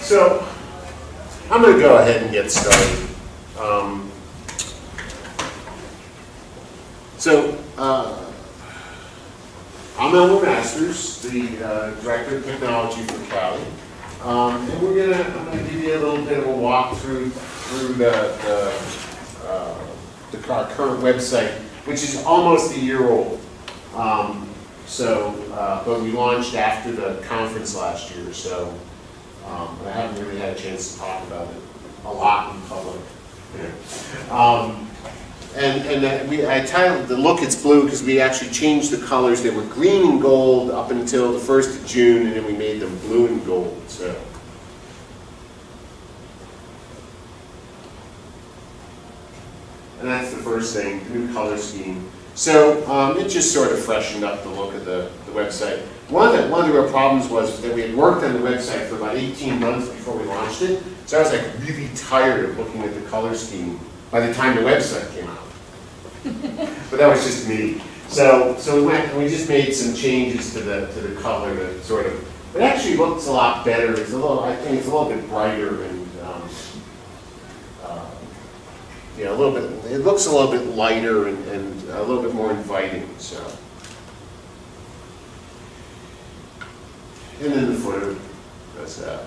So I'm going to go ahead and get started. I'm Elmer Masters, the Director of Technology for Cali. And I'm going to give you a little bit of a walk through our current website, which is almost a year old. But we launched after the conference last year, so I haven't really had a chance to talk about it a lot in public. I titled the Look It's Blue because we actually changed the colors. They were green and gold up until the 1st of June, and then we made them blue and gold. So. And that's the first thing, the new color scheme. So it just sort of freshened up the look of the website. One of the real problems was that we had worked on the website for about 18 months before we launched it. So I was like really tired of looking at the color scheme by the time the website came out. But that was just me. So we went and we just made some changes to the color to sort of. It actually looks a lot better. It's a little. I think it's a little bit brighter and a little bit. It looks a little bit lighter and a little bit more inviting. So. And then the footer does that.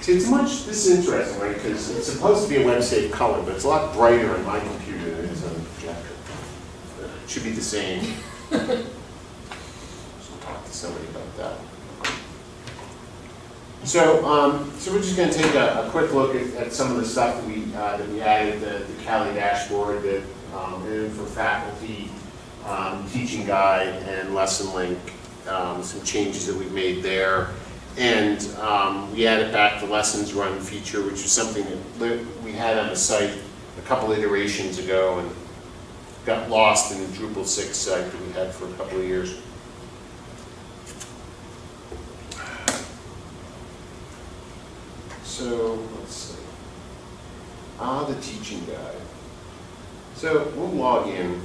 See, this is interesting, right? Because it's supposed to be a web-safe color, but it's a lot brighter on my computer than it is on the projector. It should be the same. So we'll talk to somebody about that. So we're just going to take a quick look at some of the stuff that we added, the Cali dashboard, and for faculty, teaching guide, and lesson link, some changes that we've made there. And we added back the lessons run feature, which is something that we had on the site a couple iterations ago and got lost in the Drupal 6 site that we had for a couple of years. So let's see. The teaching guide. So we'll log in.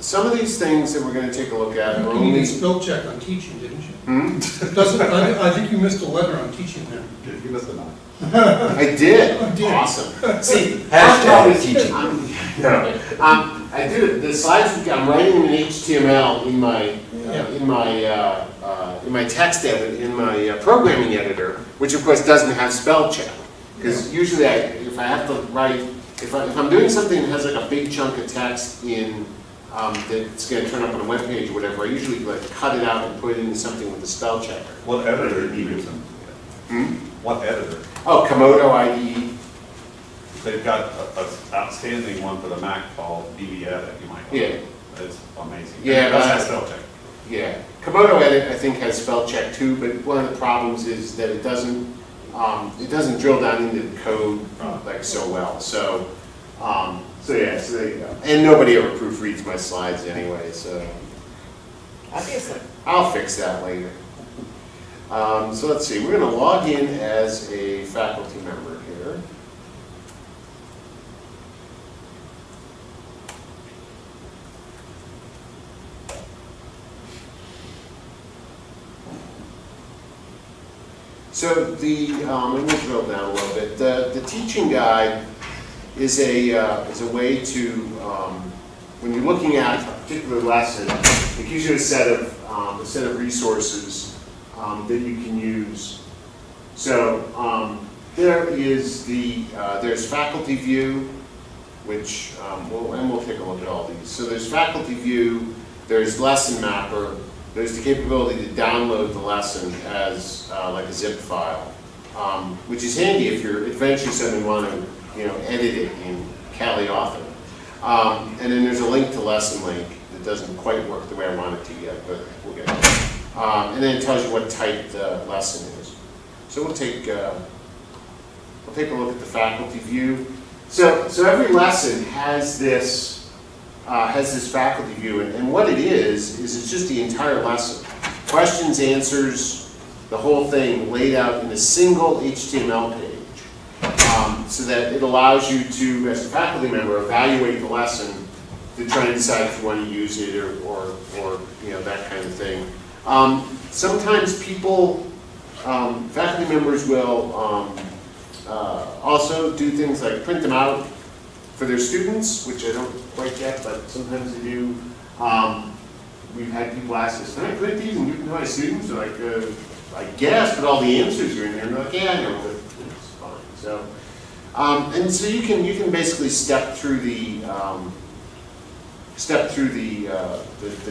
Some of these things that we're going to take a look at are only... You did spell check on teaching, didn't you? Hmm? I think you missed a letter on teaching there. You missed a lot. I did. I did. Awesome. See, Hashtag teaching. I do the slides. I'm writing them in HTML in my text edit in my programming editor, which of course doesn't have spell check. Because usually, if I have to write, if I'm doing something that has like a big chunk of text in that's going to turn up on a web page or whatever, I usually like cut it out and put it into something with a spell checker. What editor do you use? What editor? Oh, Komodo IDE. They've got an outstanding one for the Mac called BB Edit. You might. Yeah. It's amazing. Yeah, it does have spell check. Yeah, Komodo Edit I think has spell check too, but one of the problems is that it doesn't drill down into the code like so well. So there you go. And nobody ever proofreads my slides anyway, so Obviously. I'll fix that later. So let's see, we're going to log in as a faculty member here. So let me drill down a little bit. The teaching guide is a way to, when you're looking at a particular lesson, it gives you a set of resources that you can use. So there's faculty view, which we'll take a look at all these. So there's faculty view, there's lesson mapper, there's the capability to download the lesson as like a zip file, which is handy if you're adventurous and want to edit it in CALIauthor. And then there's a link to lesson link that doesn't quite work the way I want it to yet, but we'll get it. And then it tells you what type the lesson is. So we'll take a look at the faculty view. So every lesson has this faculty view, and what it is it's just the entire lesson. Questions, answers, the whole thing laid out in a single HTML page. So that it allows you to, as a faculty member, evaluate the lesson to try and decide if you want to use it or that kind of thing. Sometimes people Faculty members will also do things like print them out for their students, which I don't quite get, but sometimes they do. We've had people ask us, can I print these and give them to my students? They're like, I guess, but all the answers are in there. And they're like, yeah, I know, but it's fine. So, and so you can basically step through the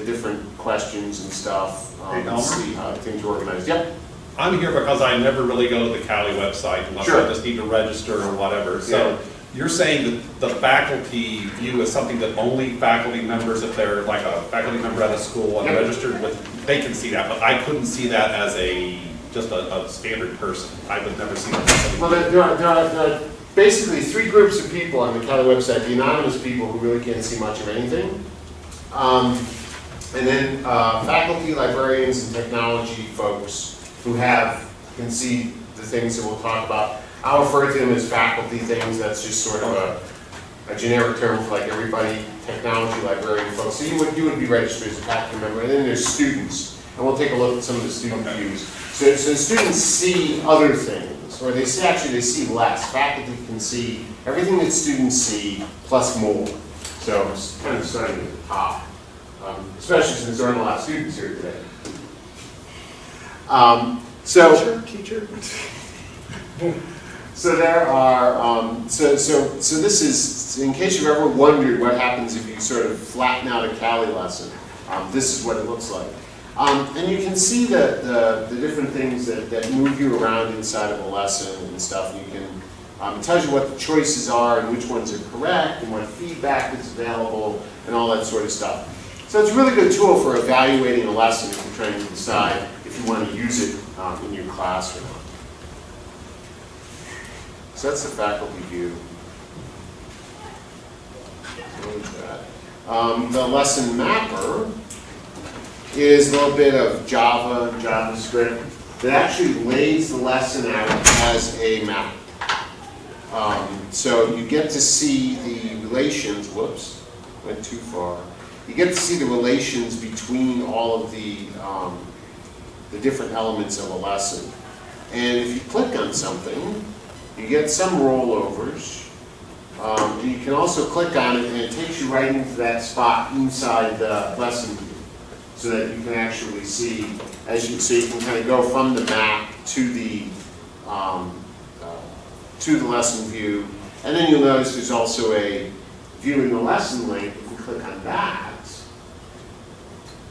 different questions and stuff, Hey, and Elmer? see how things are organized. Yep. I'm here because I never really go to the Cali website unless Sure. I just need to register or whatever. Yeah. So you're saying that the faculty view is something that only faculty members, if they're like a faculty member at a school and Yep. registered with, they can see that, but I couldn't see that as just a standard person. I would never see that. Well, there are basically three groups of people on the Cali website: the anonymous people who really can't see much of anything, and then faculty, librarians, and technology folks who can see the things that we'll talk about. I'll refer to them as faculty things. That's just sort of a generic term for like everybody, technology, librarian folks. So you would be registered as a faculty member. And then there's students, and we'll take a look at some of the student views. So students see other things, or they see less. Faculty can see everything that students see plus more. So it's kind of starting at the top, especially since there aren't a lot of students here today. Teacher. So there are, so this is, in case you've ever wondered what happens if you sort of flatten out a Cali lesson, this is what it looks like. And you can see the different things that move you around inside of a lesson and stuff. You can, it tells you what the choices are and which ones are correct and what feedback is available and all that sort of stuff. So it's a really good tool for evaluating a lesson if you're trying to decide if you want to use it in your class or not. So that's the faculty view. The lesson mapper is a little bit of JavaScript that actually lays the lesson out as a map. So you get to see the relations, whoops, went too far. You get to see the relations between all of the different elements of a lesson. And if you click on something, you get some rollovers. And you can also click on it and it takes you right into that spot inside the lesson view so that you can actually see, so you can kind of go from the map to the lesson view. And then you'll notice there's also a view in the lesson link. If you click on that,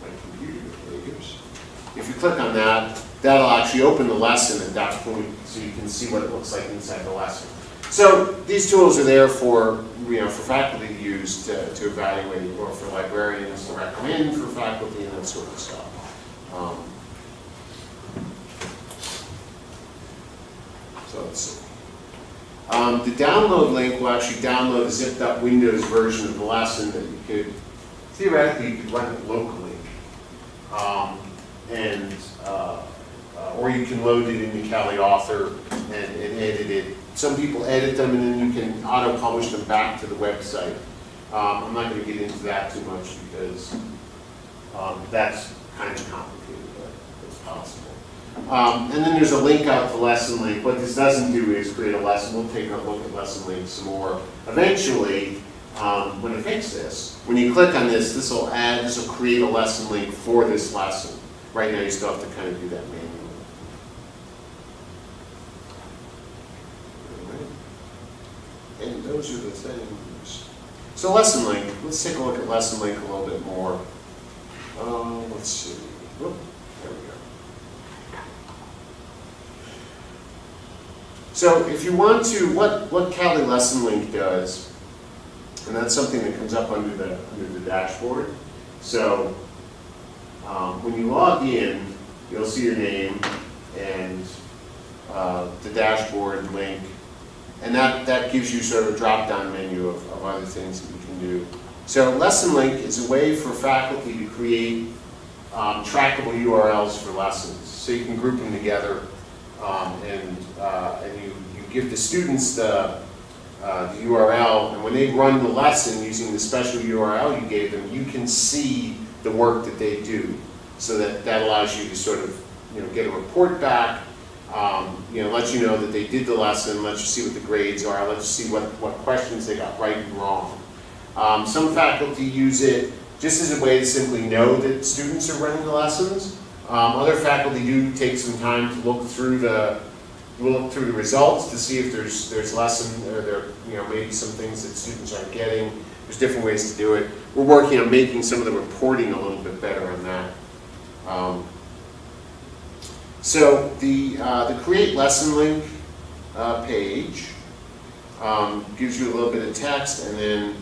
my computer behaves. If you click on that, that'll actually open the lesson at that point so you can see what it looks like inside the lesson. So these tools are there for, for faculty to use to evaluate, or for librarians to recommend for faculty and that sort of stuff. So let's see. The download link will actually download a zipped up Windows version of the lesson that you could, theoretically, you could run it locally. Or you can load it into Cali Author and edit it. Some people edit them and then you can auto-publish them back to the website. I'm not going to get into that too much because that's kind of complicated, but it's possible. And then there's a link out to lesson link. What this doesn't do is create a lesson. We'll take a look at lesson links some more. Eventually, when I fix this, when you click on this, this will create a lesson link for this lesson. Right now, you still have to kind of do that manually. And those are the things. So lesson link, let's take a look at lesson link a little bit more. Let's see. Whoop, there we go. So if you want to, what Cali lesson link does, and that's something that comes up under the dashboard. So when you log in, you'll see your name and the dashboard link. And that gives you sort of a drop-down menu of other things that you can do. So Lesson Link is a way for faculty to create trackable URLs for lessons. So you can group them together, and you give the students the URL, and when they run the lesson using the special URL you gave them, you can see the work that they do. So that allows you to sort of get a report back You know, lets you know that they did the lesson, lets you see what the grades are, lets you see what questions they got right and wrong. Some faculty use it just as a way to simply know that students are running the lessons. Other faculty do take some time to look through the results to see if there's lesson or there, you know, maybe some things that students aren't getting. There's different ways to do it. We're working on making some of the reporting a little bit better on that. So the Create Lesson link page gives you a little bit of text, and then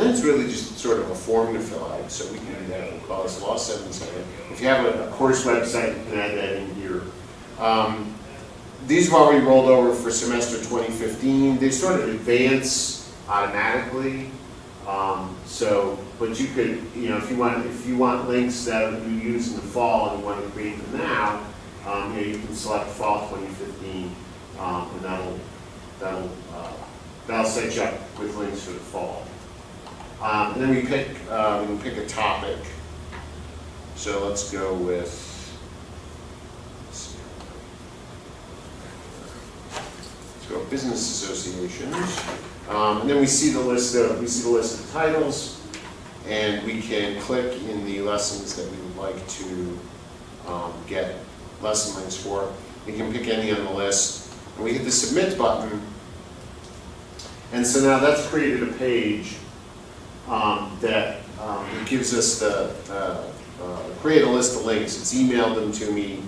it's really just sort of a form to fill out. So we can do that. We'll call this Law 77. If you have a course website, you can add that in here. These have already rolled over for semester 2015. They sort of advance automatically. But you could, you know, if you want links that you use in the fall and you want to create them now, you know, you can select Fall 2015, and that'll set you up with links for the fall. And then we can pick a topic. So let's go with. Go business associations, and then we see the list of titles, and we can click in the lessons that we would like to get lesson links for. We can pick any on the list, and we hit the submit button, and so now that's created a page that gives us the create a list of links. It's emailed them to me,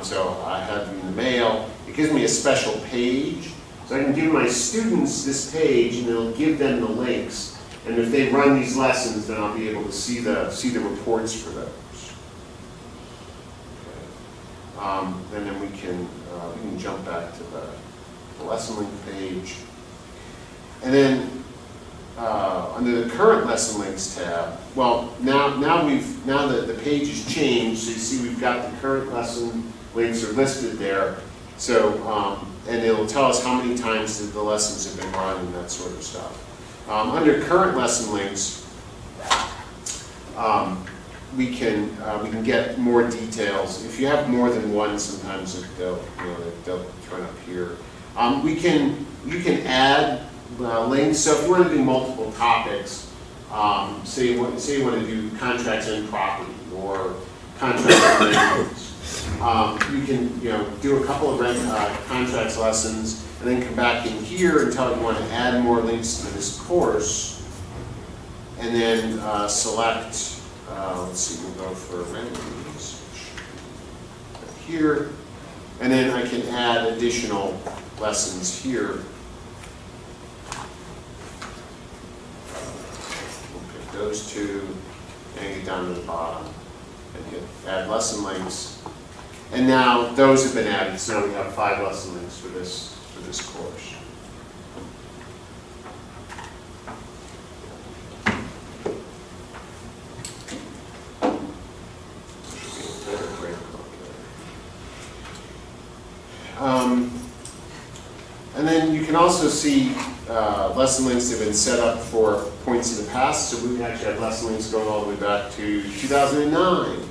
so I have them in the mail. It gives me a special page. So I can give my students this page, and it'll give them the links. And if they run these lessons, then I'll be able to see the reports for those. Okay. Then we can jump back to the lesson link page, and then under the current lesson links tab. Well, now that the page has changed, so you see we've got the current lesson links are listed there. So, and it'll tell us how many times the lessons have been run and that sort of stuff. Under current lesson links, we can get more details. If you have more than one, sometimes they'll turn up here. You can add links. So if you want to do multiple topics, say you want to do contracts and property or contracts and rentals. You can do a couple of contracts lessons, and then come back in here and tell you want to add more links to this course, and then select. Let's see, we'll go for rentals here, and then I can add additional lessons here. We'll pick those two and get down to the bottom and hit add lesson links. And now those have been added, so now we have 5 lesson links for this course. And then you can also see lesson links that have been set up for points in the past. So we actually have lesson links going all the way back to 2009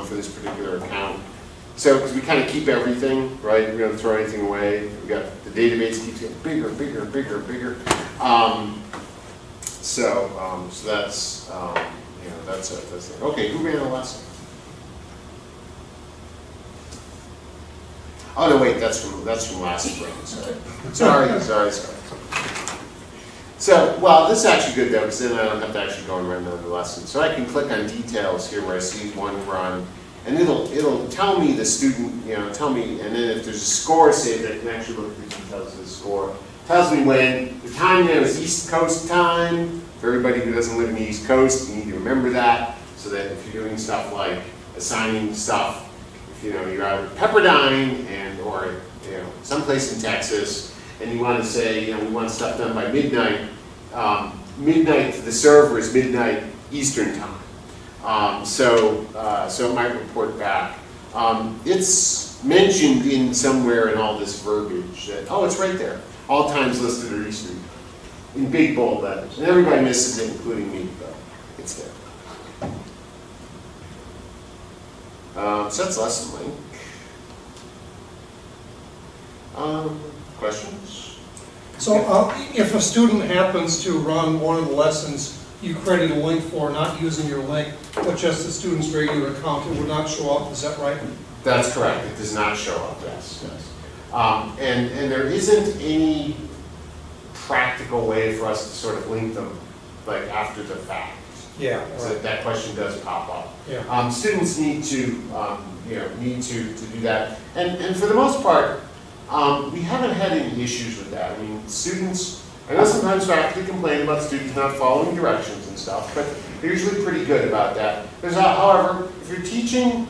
for this particular account. So, because we kind of keep everything, right? We don't throw anything away. We got the database keeps getting bigger, bigger, bigger, bigger. So that's that's it. Okay, who ran the lesson? Oh no, wait, that's from last spring. Sorry. So, well, this is actually good though, because then I don't have to actually go and run another lesson. So I can click on details here where I see one run. And it'll tell me the student, tell me, and then if there's a score saved, I can actually look at the details of the score. It tells me when the time there is East Coast time. For everybody who doesn't live in the East Coast, you need to remember that, so that if you're doing stuff like assigning stuff, if you're either Pepperdine or someplace in Texas, and you want to say, we want stuff done by midnight. Midnight for the server is midnight Eastern time. So it might report back. It's mentioned in somewhere in all this verbiage that, oh, it's right there. All times listed are Eastern in big bold letters. And everybody misses it, including me, but it's there. So that's lesson link. Questions? So if a student happens to run one of the lessons you created a link for, not using your link, but just the student's regular account, it would not show up, is that right? That's correct. It does not show up, yes. And there isn't any practical way for us to sort of link them like after the fact. Yeah. So that question does pop up. Yeah. Students need to, need to do that. And for the most part, we haven't had any issues with that. I mean, students, I know sometimes faculty complain about students not following directions and stuff, but they're usually pretty good about that. However, if you're teaching,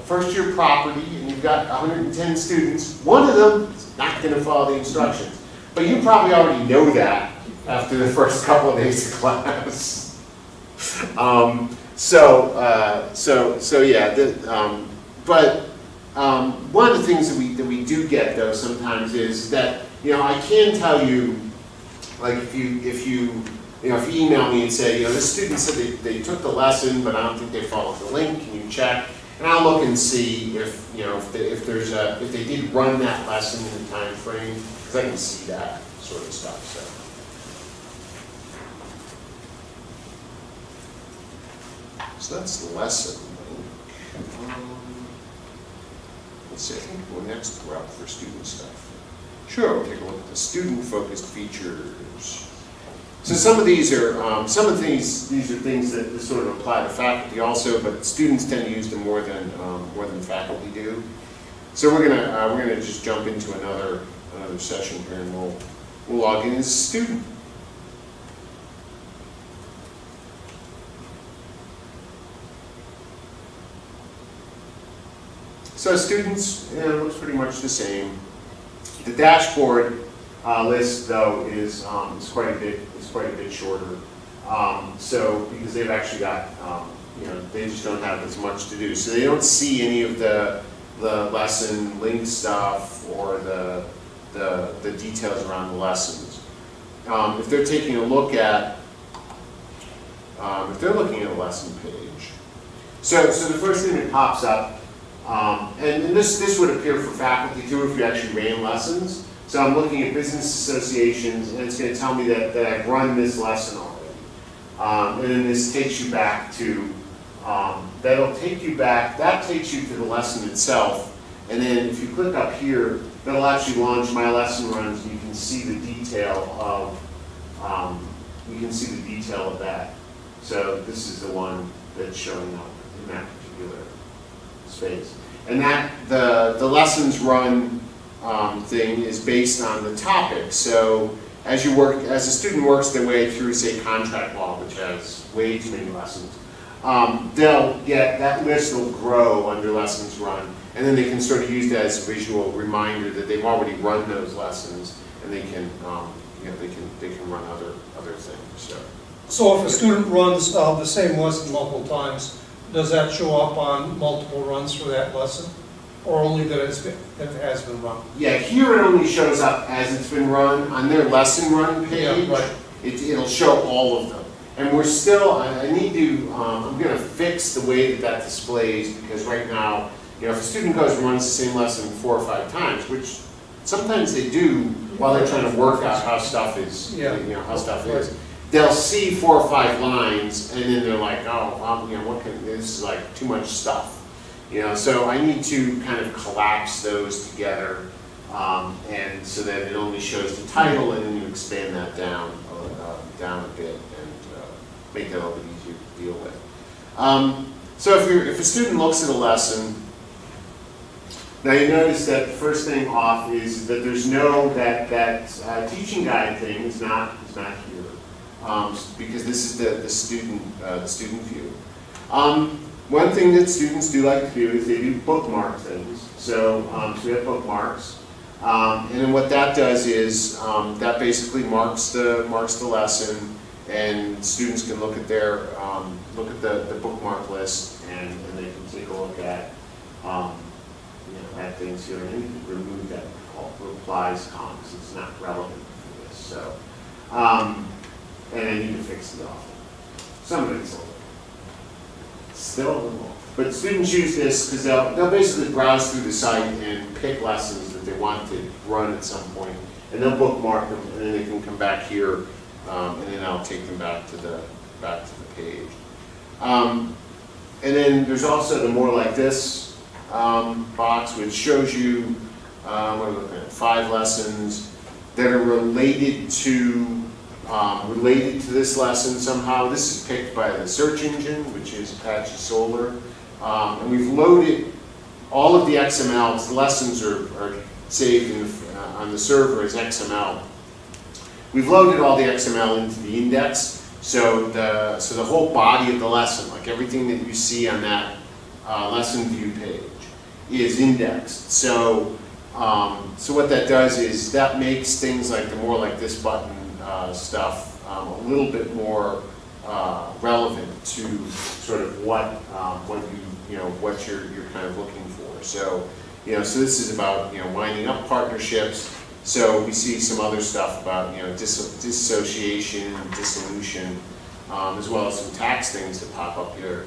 first year property and you've got 110 students, one of them is not going to follow the instructions. But you probably already know that after the first couple of days of class. One of the things that we do get though sometimes is that, I can tell you, like if you email me and say, this student said they took the lesson, but I don't think they followed the link, can you check? And I'll look and see if they did run that lesson in the time frame, because I can see that sort of stuff. So that's the lesson link. Let's see, I think we'll next go out for student stuff. Sure, we'll take a look at the student-focused features. So some of these are these are things that sort of apply to faculty also, but students tend to use them more than faculty do. So we're gonna just jump into another session here, and we'll log in as a student. So students, it looks pretty much the same. The dashboard list, though, is quite a bit shorter. So because they've actually got, they just don't have as much to do. So they don't see any of the lesson link stuff or the details around the lessons. If they're taking a look at, if they're looking at a lesson page, so the first thing that pops up. And this would appear for faculty too if you actually ran lessons. So I'm looking at business associations, and it's going to tell me that I've run this lesson already. And then this takes you back to, that takes you to the lesson itself. And then if you click up here, that'll actually launch my lesson runs, and you can see the detail of, that. So this is the one that's showing up in that particular space. And that the lessons run thing is based on the topic. So as a student works their way through, say, contract law, which has way too many lessons, they'll get, that list will grow under lessons run, and then they can sort of use that as a visual reminder that they've already run those lessons, and they can, they can run other things. So if a student runs the same lesson multiple times, does that show up on multiple runs for that lesson, or only that it has been run? Yeah, here it only shows up as it's been run. On their lesson run page, yeah, right. It'll show all of them. And we're still, I need to, I'm going to fix the way that displays, because right now, if a student goes and runs the same lesson 4 or 5 times, which sometimes they do while they're trying to work out how stuff is, how stuff is. They'll see 4 or 5 lines, and then they're like, oh, well, this is like too much stuff. So I need to kind of collapse those together, and so that it only shows the title, and then you expand that down a bit, and make that a little bit easier to deal with. So if a student looks at a lesson, now you notice that the first thing off is that there's no, that teaching guide thing is not here. Because this is the student view. One thing that students do like to do is they do bookmark things. So we have bookmarks, and then what that does is that basically marks the lesson, and students can look at their the bookmark list, and they can take a look at at things here, and then you can remove that replies column because it's not relevant for this. So. And I need to fix it off. Some of it's still a little off. But students use this because they'll basically browse through the site and pick lessons that they want to run at some point, and they'll bookmark them, and then they can come back here, and then I'll take them back to the page. And then there's also the more like this box, which shows you what are we looking at, 5 lessons that are related to this lesson somehow. This is picked by the search engine, which is Apache Solr. And we've loaded all of the XML. The lessons are saved on the server as XML. We've loaded all the XML into the index, so the whole body of the lesson, like everything that you see on that lesson view page, is indexed. So what that does is that makes things like the more like this button stuff a little bit more relevant to sort of what you're kind of looking for. So so this is about winding up partnerships. So we see some other stuff about dissociation, dissolution, as well as some tax things that pop up here.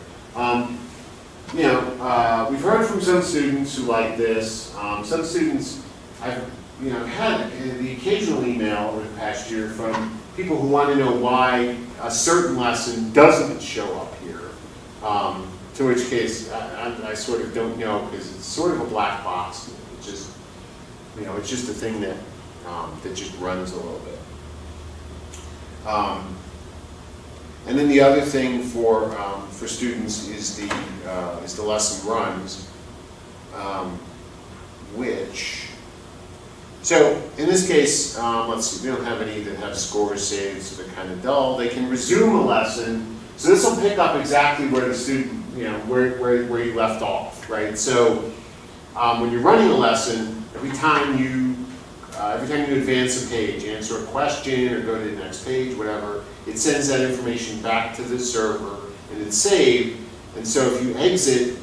We've heard from some students who like this. Some students, I've had the occasional email over the past year from people who want to know why a certain lesson doesn't show up here. To which case, I sort of don't know, because it's sort of a black box. It's just, it's just a thing that that just runs a little bit. And then the other thing for students is the lesson runs, which. So in this case, let's see, we don't have any that have scores saved, so they're kind of dull. They can resume a lesson. So this will pick up exactly where the student, where you left off, right? So when you're running a lesson, every time you advance a page, answer a question or go to the next page, whatever, it sends that information back to the server and it's saved. And so if you exit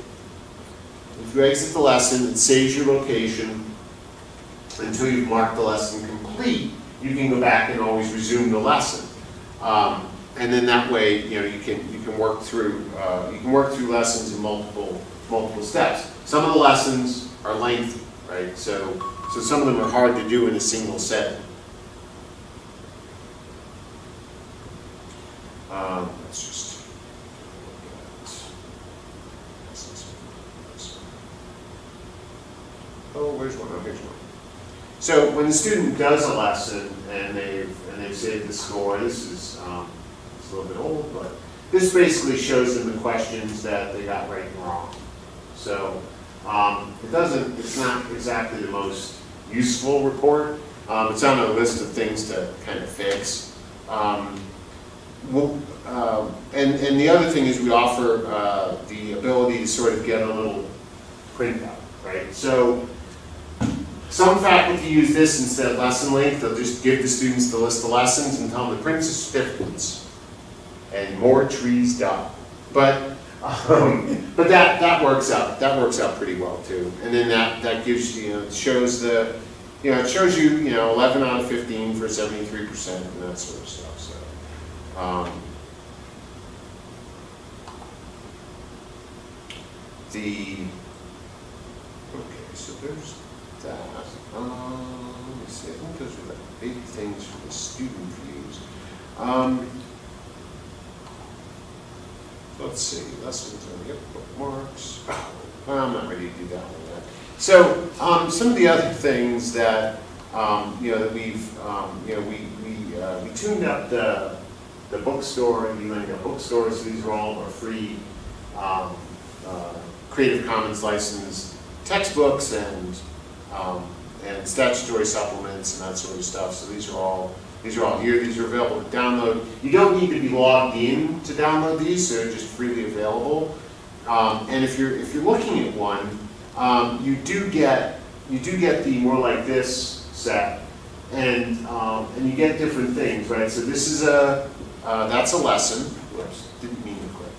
the lesson, it saves your location until you've marked the lesson complete. You can go back and always resume the lesson. And then that way, you can work through lessons in multiple steps. Some of the lessons are lengthy, right? So some of them are hard to do in a single setting. Let's just where's one? Oh, here's one. So when the student does a lesson and they've saved the score, this is it's a little bit old, but this basically shows them the questions that they got right and wrong. So it's not exactly the most useful report. It's on a list of things to kind of fix. And the other thing is we offer the ability to sort of get a little printout, right? So some faculty use this instead of lesson length. They'll just give the students the list of lessons and tell them to print the certificates and more trees die. But that works out. That works out pretty well too. And then that gives it shows the it shows you 11 out of 15 for 73% and that sort of stuff. So so there's that. Let me see. I think those are the big things for the student views. Let's see. Lessons on the bookmarks. I'm not ready to do that one yet. So some of the other things that that we tuned up the bookstore and the bookstore. So these are all our free Creative Commons licensed textbooks and statutory supplements and that sort of stuff. So these are all here. These are available to download. You don't need to be logged in to download these, so they're just freely available. And if you're looking at one, you do get the more like this set, and you get different things, right? So this is that's a lesson. Whoops, didn't mean to click.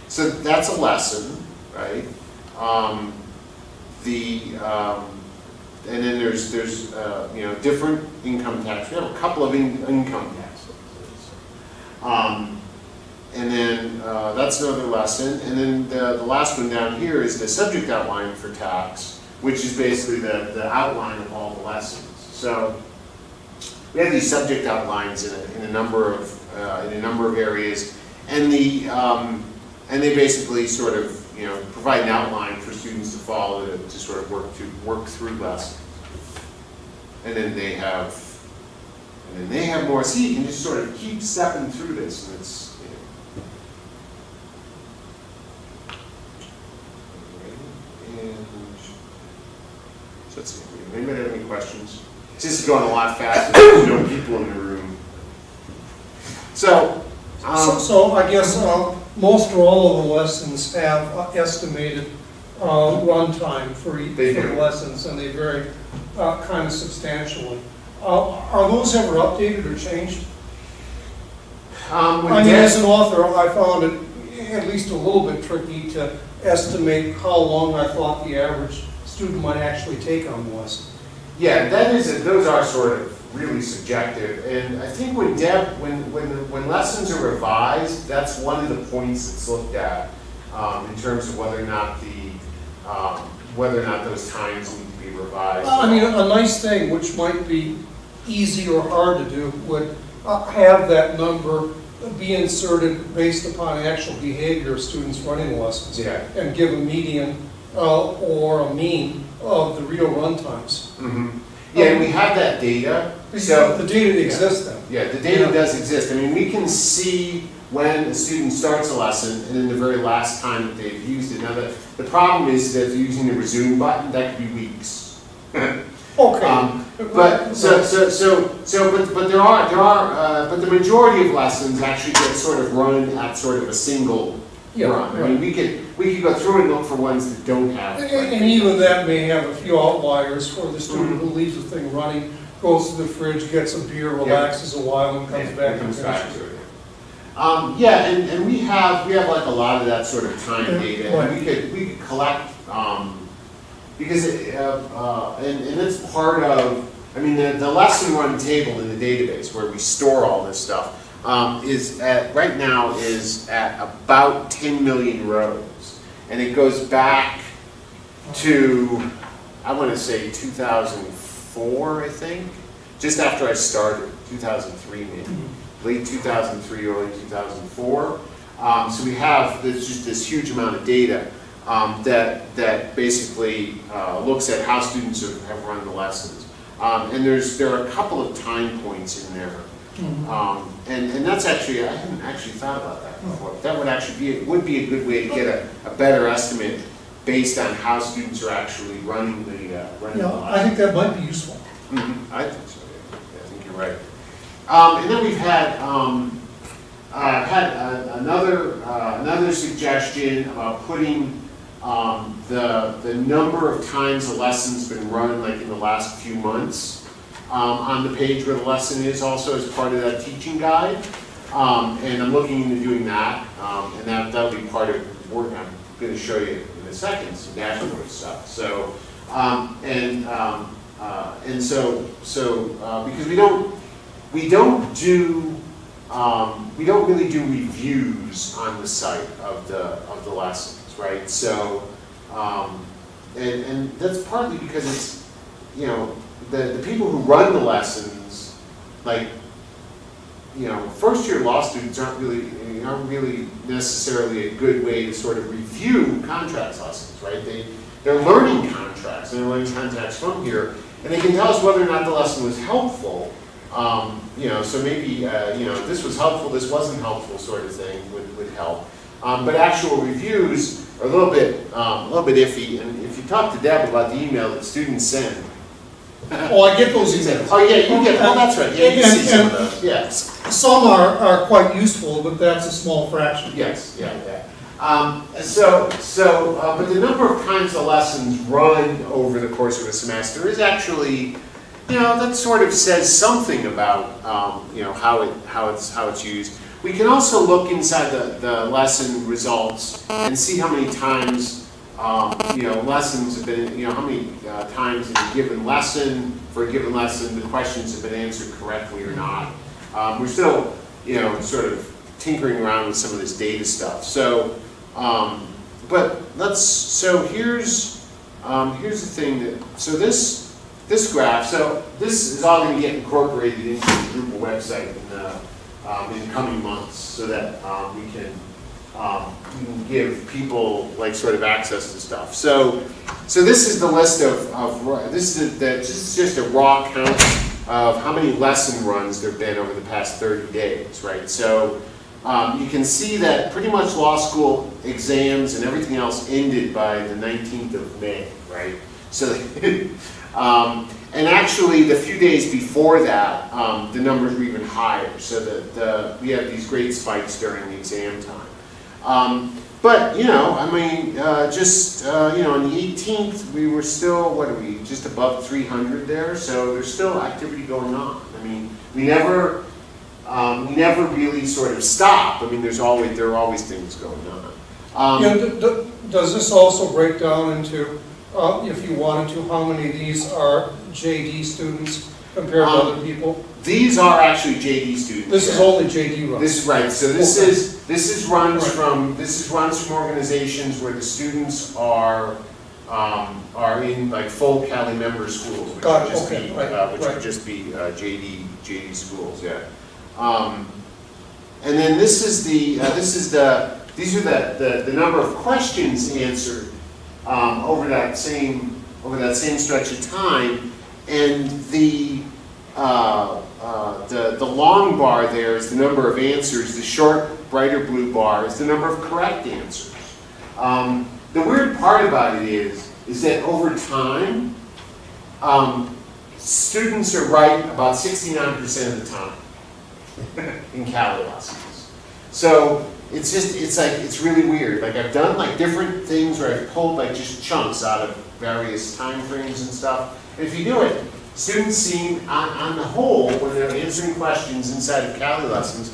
So that's a lesson, right? And then there's different income tax. We have a couple of income tax. And then that's another lesson. And then the last one down here is the subject outline for tax, which is basically the outline of all the lessons. So we have these subject outlines in a number of areas, and they basically sort of provide an outline for students to follow to sort of work through lessons. And then they have more. See, you can just sort of keep stepping through this, and it's so let's see. Anybody have any questions? This is going a lot faster. There's no people in the room. So I guess most or all of the lessons have estimated runtime for the lessons, and they vary kind of substantially. Are those ever updated or changed? I mean, as an author, I found it at least a little bit tricky to estimate how long I thought the average student might actually take on the lesson. Yeah, those are sort of really subjective, and I think when lessons are revised, that's one of the points that's looked at in terms of whether or not those times need to be revised. I mean, a nice thing, which might be easy or hard to do, would have that number be inserted based upon actual behavior of students running lessons, and give a median or a mean of the real run times. Mm-hmm. Yeah, and we have that data. So the data exists then. Yeah, the data does exist. I mean, we can see when a student starts a lesson and then the very last time that they've used it. Now, the problem is that if they're using the resume button, that could be weeks. Okay. But the majority of lessons actually get sort of run at sort of a single run. I mean, we could go through and look for ones that don't have. And even that may have a few outliers for the student who leaves the thing running, goes to the fridge, gets a beer, relaxes a while, and comes back and finishes it. And we have like a lot of that sort of time data. And we could collect because and it's part of. I mean, the lesson run table in the database where we store all this stuff right now is at about 10 million rows, and it goes back to, I want to say 2004, I think, just after I started, 2003 maybe, late 2003, early 2004. So we have just this huge amount of data that basically looks at how students have run the lessons. And there are a couple of time points in there. And that's actually, I hadn't actually thought about that before. That would be a good way to get a better estimate based on how students are actually running the lesson. I think that might be useful. I think so, yeah. I think you're right. And then we've had another suggestion about putting the number of times a lesson's been run, like in the last few months, on the page where the lesson is, also as part of that teaching guide. And I'm looking into doing that, and that'll be part of work I'm going to show you in a second, some dashboard stuff. So, because we don't really do reviews on the site of the lessons, right? So, and that's partly because it's, the people who run the lessons, like, first-year law students aren't really necessarily a good way to sort of review contracts lessons, right? They're learning contracts, and they're learning contracts from here, and they can tell us whether or not the lesson was helpful. So maybe this was helpful, this wasn't helpful, sort of thing would help. But actual reviews are a little bit iffy. And if you talk to Deb about the email that students send. Oh, I get those emails. Oh yeah, you get. Oh, that's right. Yeah, you see some of those. Yes. Some are quite useful, but that's a small fraction. Yes. Yeah. But the number of times the lessons run over the course of a semester is actually, that sort of says something about how it's used. We can also look inside the lesson results and see how many times lessons have been, how many times in a given lesson, for a given lesson, the questions have been answered correctly or not. We're still, sort of tinkering around with some of this data stuff. So, so here's the thing that, so this graph, so this is all going to get incorporated into the Drupal website in coming months, so that we can give people like sort of access to stuff. So this is the list of this is just a raw count of how many lesson runs there've been over the past 30 days, right? So you can see that pretty much law school exams and everything else ended by the 19th of May, right? So, and actually the few days before that, the numbers were even higher. So that we have these great spikes during the exam time. But, you know, I mean, you know, on the 18th, we were still, what are we, just above 300 there, so there's still activity going on. I mean, we never really sort of stop. I mean, there are always things going on. Yeah, does this also break down into, if you wanted to, how many of these are JD students compared to other people? These are actually JD students. This is only JD runs. This is right. So this is runs from organizations where the students are in like full Cali member schools, which would just be JD schools. Yeah. And then these are the number of questions answered over that same stretch of time, and the long bar there is the number of answers. The short, brighter blue bar is the number of correct answers. The weird part about it is that over time, students are right about 69% of the time in Cali lessons. So it's really weird. Like I've done like different things where I've pulled like just chunks out of various time frames and stuff. And if you do it, students seem, on the whole, when they're answering questions inside of Cali lessons,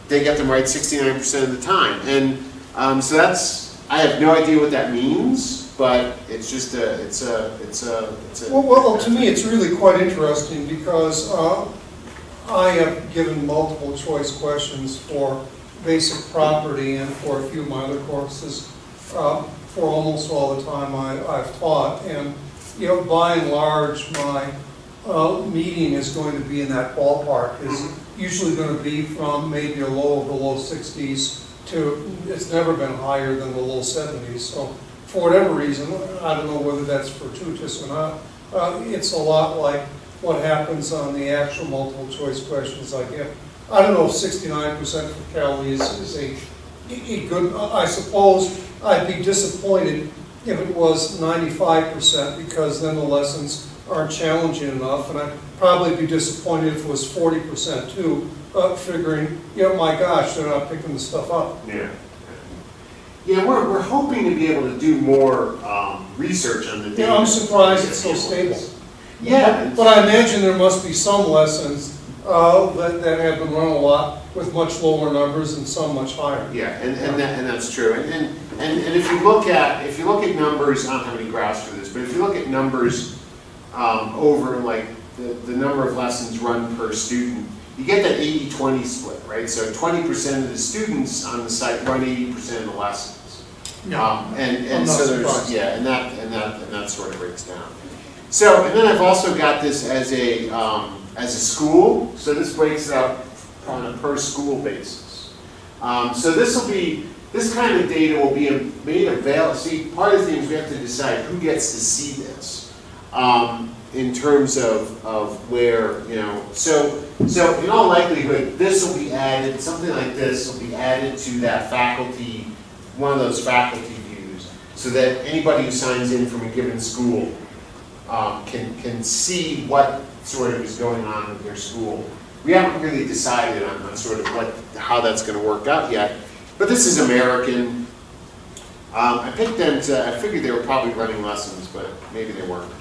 they get them right 69% of the time. And so I have no idea what that means, but it's just Well, to me, it's really quite interesting because I have given multiple choice questions for basic property and for a few of my other courses for almost all the time I've taught. And, you know, by and large, my median is going to be in that ballpark. Is usually going to be from maybe a low of the low 60s to, it's never been higher than the low 70s. So for whatever reason, I don't know whether that's fortuitous or not, it's a lot like what happens on the actual multiple choice questions I get. I don't know if 69% for Cali is a good, I suppose I'd be disappointed if it was 95% because then the lessons aren't challenging enough, and I'd probably be disappointed if it was 40% too, figuring, you know, my gosh, they're not picking the stuff up. Yeah. Yeah, we're hoping to be able to do more research on the data. Yeah, I'm surprised it's so stable. Yeah. But I imagine there must be some lessons that have been run a lot with much lower numbers and some much higher. Yeah, and that's true. And if you look at numbers, I don't have any graphs for this, but if you look at numbers over like the number of lessons run per student, you get that 80-20 split, right? So 20% of the students on the site run 80% of the lessons. Yeah. And so there's and that sort of breaks down. So, and then I've also got this as a school. So this breaks it out on a per school basis. So this kind of data will be made available. See, part of the things we have to decide who gets to see this in terms of where, you know. So in all likelihood, this will be added. Something like this will be added to that faculty, one of those faculty views, so that anybody who signs in from a given school can see what sort of is going on with their school. We haven't really decided on sort of how that's going to work out yet, but this is American. I picked them I figured they were probably running lessons, but maybe they weren't.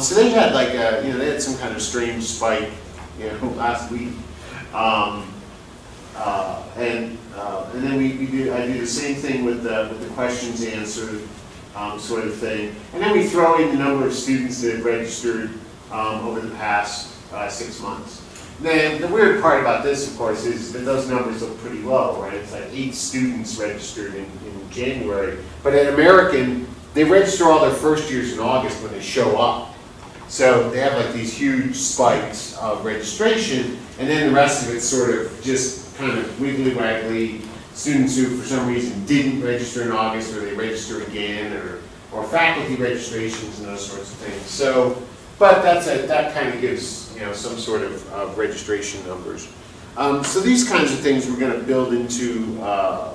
So they had like they had some kind of strange spike, last week, and then I do the same thing with the questions answered. Sort of thing. And then we throw in the number of students that have registered over the past 6 months. then the weird part about this, of course, is that those numbers look pretty low, right? It's like 8 students registered in January. But at American, they register all their first years in August when they show up. So they have like these huge spikes of registration, and then the rest of it's sort of just kind of wiggly-waggly students who, for some reason, didn't register in August, or they register again, or faculty registrations and those sorts of things. So, but that kind of gives, you know, some sort of registration numbers. So these kinds of things we're going to build into a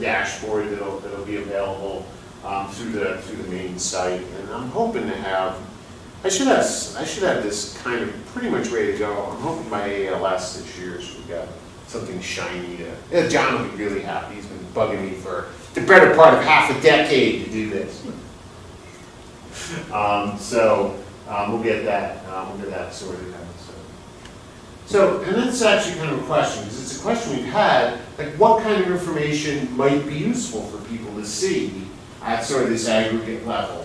dashboard that'll be available through the main site, and I'm hoping to have. I should have this kind of pretty much ready to go. I'm hoping by ALS this year, so we've got something shiny to. Yeah, John will be really happy. He's been bugging me for the better part of half a decade to do this. We'll get that sorted out. So, and that's actually kind of a question, because it's a question we've had, like what kind of information might be useful for people to see at sort of this aggregate level,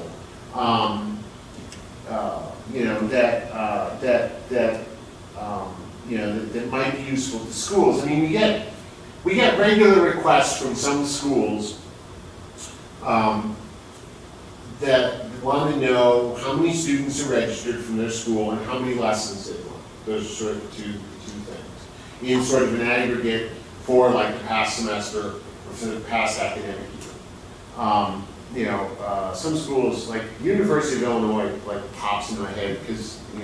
you know, that might be useful to schools. I mean, we get regular requests from some schools that want to know how many students are registered from their school and how many lessons they want. Those are sort of two things in sort of an aggregate for like the past semester or for the past academic year. You know, some schools like University of Illinois like pops in my head because we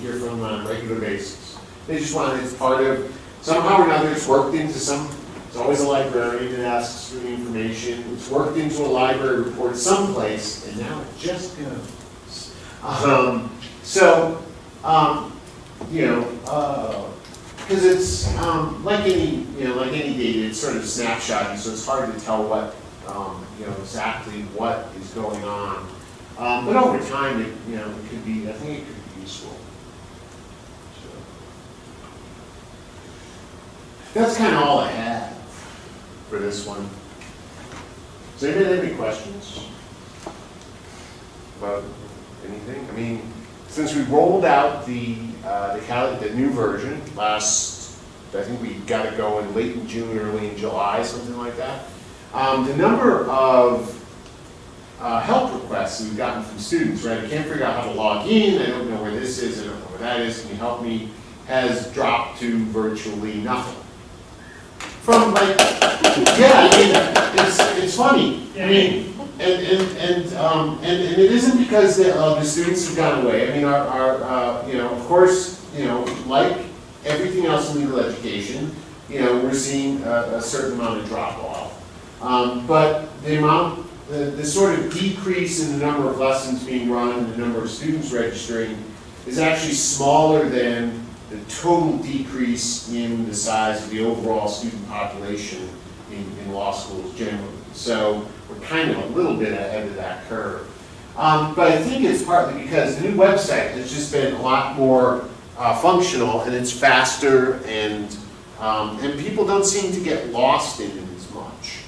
hear from them on a regular basis. They just want it as part of somehow or another. It's worked into some. There's always a librarian that asks for the information. It's worked into a library report someplace, and now it just goes. Because it's like any data, it's sort of snapshotting, so it's hard to tell what exactly what is going on. But over time, it could be. I think it could be useful. So that's kind of all I have for this one. Does anybody have any questions about anything? I mean, since we rolled out the new version last, I think we got it going late in June, early in July, something like that. The number of help requests we've gotten from students, right? I can't figure out how to log in. I don't know where this is. I don't know where that is. Can you help me? Has dropped to virtually nothing. From like, yeah, I mean, it's funny. I mean, and it isn't because the students have gone away. I mean, of course, like everything else in legal education, we're seeing a certain amount of drop off. But the sort of decrease in the number of lessons being run and the number of students registering is actually smaller than the total decrease in the size of the overall student population in law schools generally. So we're kind of a little bit ahead of that curve. But I think it's partly because the new website has just been a lot more functional, and it's faster, and people don't seem to get lost in it as much.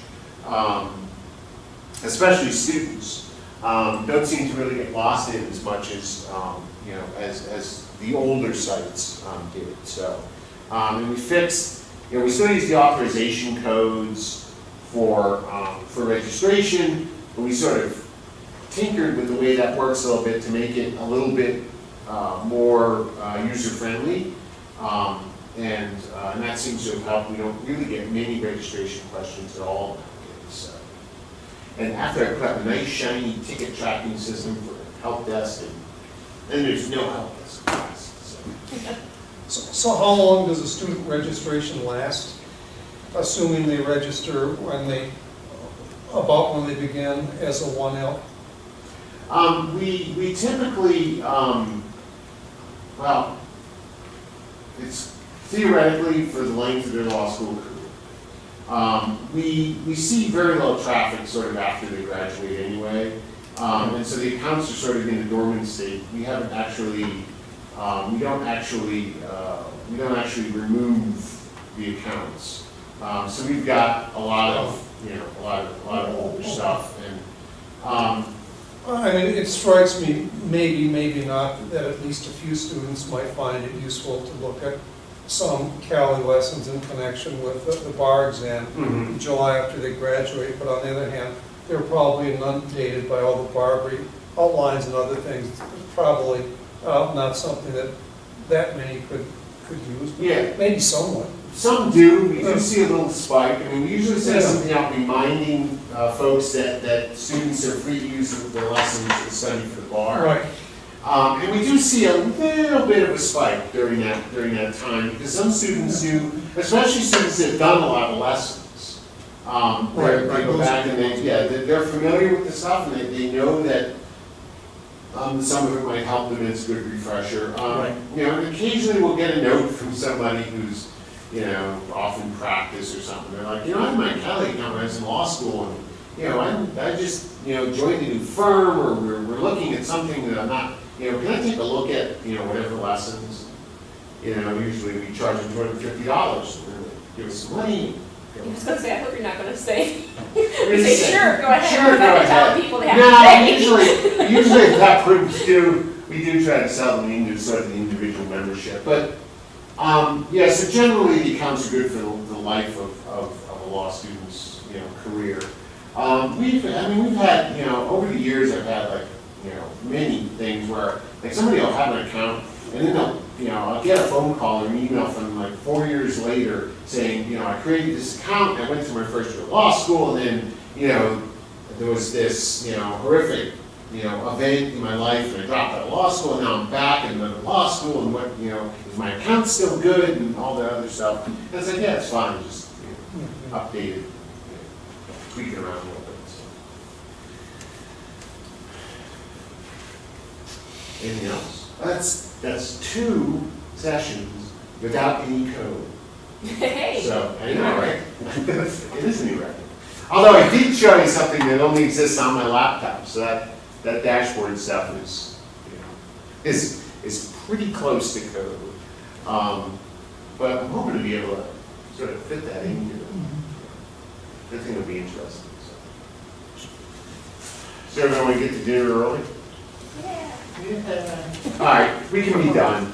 Especially students don't seem to really get lost in it as much as as the older sites did. So, and we fixed. We still use the authorization codes for registration, but we sort of tinkered with the way that works a little bit to make it a little bit more user-friendly, and that seems to have helped. We don't really get many registration questions at all nowadays. So. And after I put up a nice shiny ticket tracking system for the help desk, and there's no help desk class. So how long does a student registration last? Assuming they register about when they begin as a 1L? We typically, well, it's theoretically for the length of their law school career. We see very low traffic sort of after they graduate anyway, and so the accounts are sort of in a dormant state. We haven't actually, we don't actually remove the accounts. So we've got a lot of older stuff, and I mean, it strikes me, maybe not, that at least a few students might find it useful to look at some Cali lessons in connection with the bar exam in July after they graduate, but on the other hand, they're probably inundated by all the bar outlines and other things. It's probably not something that many could use, but Yeah. maybe somewhat. Some do. We do see a little spike. I mean, we usually send something out reminding folks that students are free to use their lessons to study for the bar. Right. And we do see a little bit of a spike during that time, because some students do, especially students that have done a lot of lessons. They go back and they're familiar with the stuff, and they know that some of it might help them, and it's a good refresher. You know, and occasionally we'll get a note from somebody who's, you know, off in practice or something. They're like, you know, I had my Cali account when I was in law school, and, you know, I just, you know, joined a new firm, or we're looking at something that I'm not, you know, can I take a look at, you know, whatever lessons? You know, usually we charge them $250, and give us some money. I was going to say, I hope you're not going to say, Really say, say, sure, go ahead. Sure, We're go not gonna tell ahead. people they have to No, pay. usually at that point we do try to sell them into sort of the individual membership. But yeah, so generally the accounts are good for the life of a law student's, you know, career. We've had, you know, over the years I've had, like, you know, many things where, like, somebody will have an account and then they'll, you know, I'll get a phone call or an email from them like 4 years later saying, you know, I created this account, I went to my first year of law school, and then, you know, there was this, you know, horrific, you know, event in my life, and I dropped out of law school, and now I'm back in another law school, and what, you know, is my account still good, and all that other stuff. And it's like, yeah, it's fine, just, you know, update it, you know, tweak it around a little bit. So. Anything else? That's 2 sessions without any code. Hey. So, I know, right? It is a new record. Although I did show you something that only exists on my laptop, so that dashboard stuff is, you know, is pretty close to code. But I'm hoping to be able to sort of fit that in here. I think it'll be interesting. So everyone want to get to dinner early? Yeah. Yeah. All right, we can be done.